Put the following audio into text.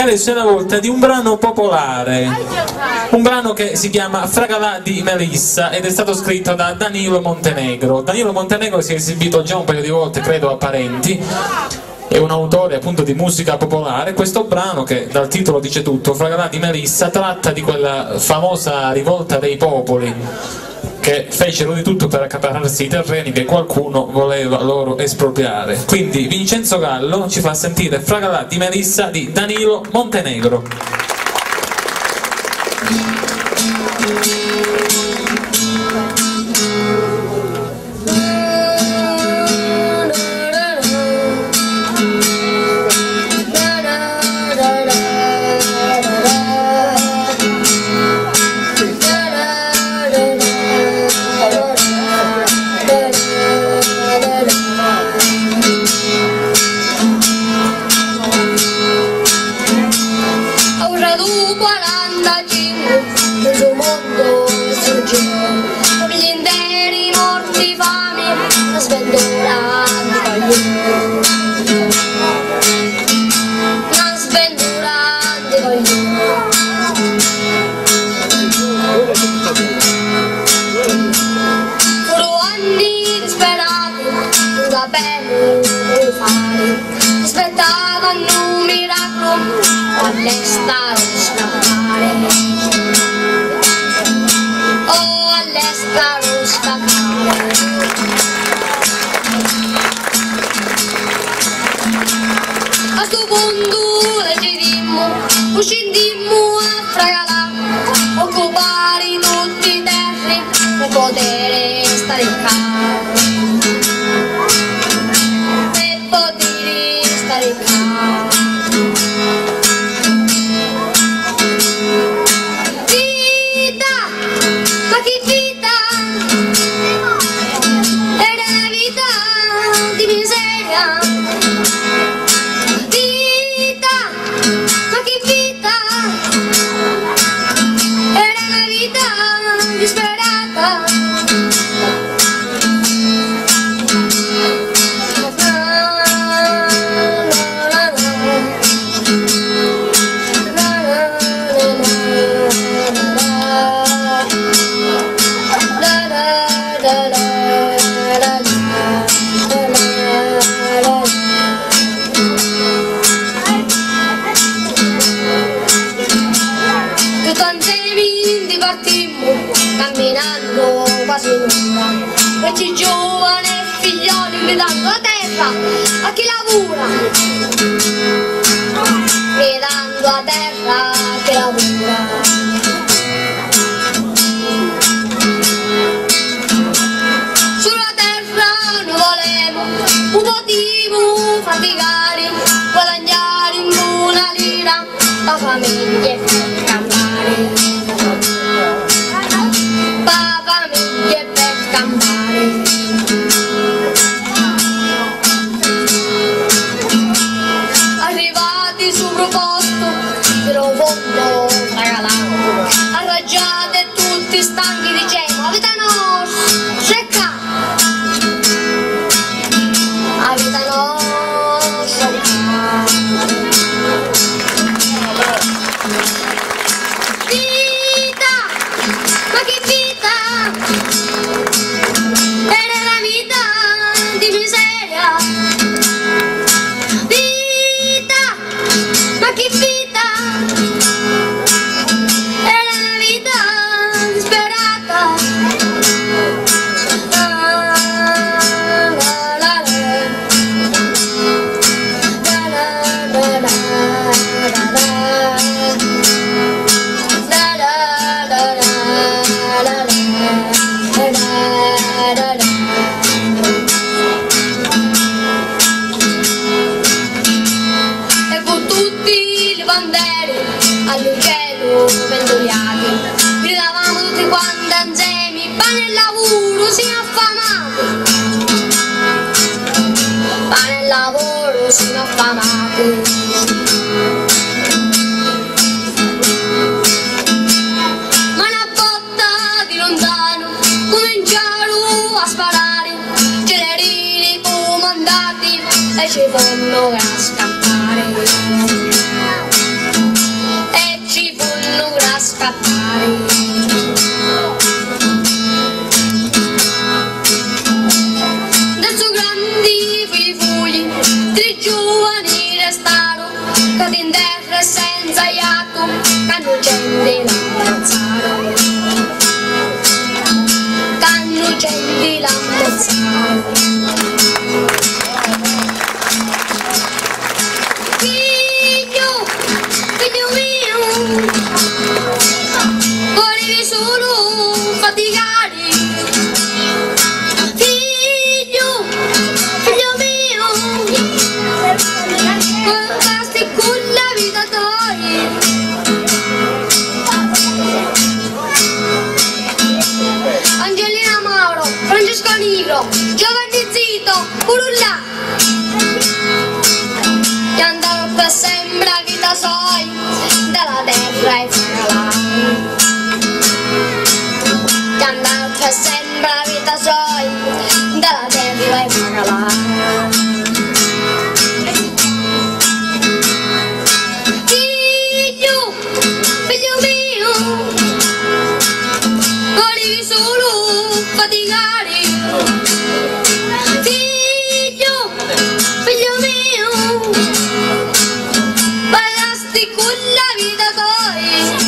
adesso è la volta di un brano popolare, un brano che si chiama Fragalà di Melissa ed è stato scritto da Danilo Montenegro. Danilo Montenegro si è esibito già un paio di volte, credo, a Parenti, è un autore appunto di musica popolare. Questo brano, che dal titolo dice tutto, Fragalà di Melissa, tratta di quella famosa rivolta dei popoli che fecero di tutto per accaparrarsi i terreni che qualcuno voleva loro espropriare. Quindi Vincenzo Gallo ci fa sentire Fragalà di Melissa di Danilo Montenegro. Aspettavano un miracolo, all'estero scappare, oh all'estero scappare. A sto punto decidimmo, uscindimmo a Fragalà, occupare tutti i terri per poter stare in casa. Camminando quasi nuda, questi giovani figlioli gridando a terra a chi lavora, gridando a terra a chi lavora. Sulla terra noi volevo un potivo faticare, guadagnare in una lira la famiglia e per campare. Arrivati sul proposto per un fondo Fragalà, arraggiate tutti stanchi dicendo avete no secca, avete no secca. Vita, ma che vita! All'uccello pendoliati, gridavamo tutti quanti insieme, pane e lavoro siamo affamati, pane e lavoro siamo affamati. Ma una botta di lontano cominciarono a sparare, celerini comandati e ci fanno a scappare. volevi solo faticare. Figlio mio, basti con la vita tua. Angelina Mauro, Francesco Nigro, Giovanni Zito, Urulla, che andava per sempre a vita soi dalla terra e farla, che andava per sempre a vita soi dalla terra e farla. Figlio mio, volevi solo faticare. Figlio mio, ballasti con la vita tua.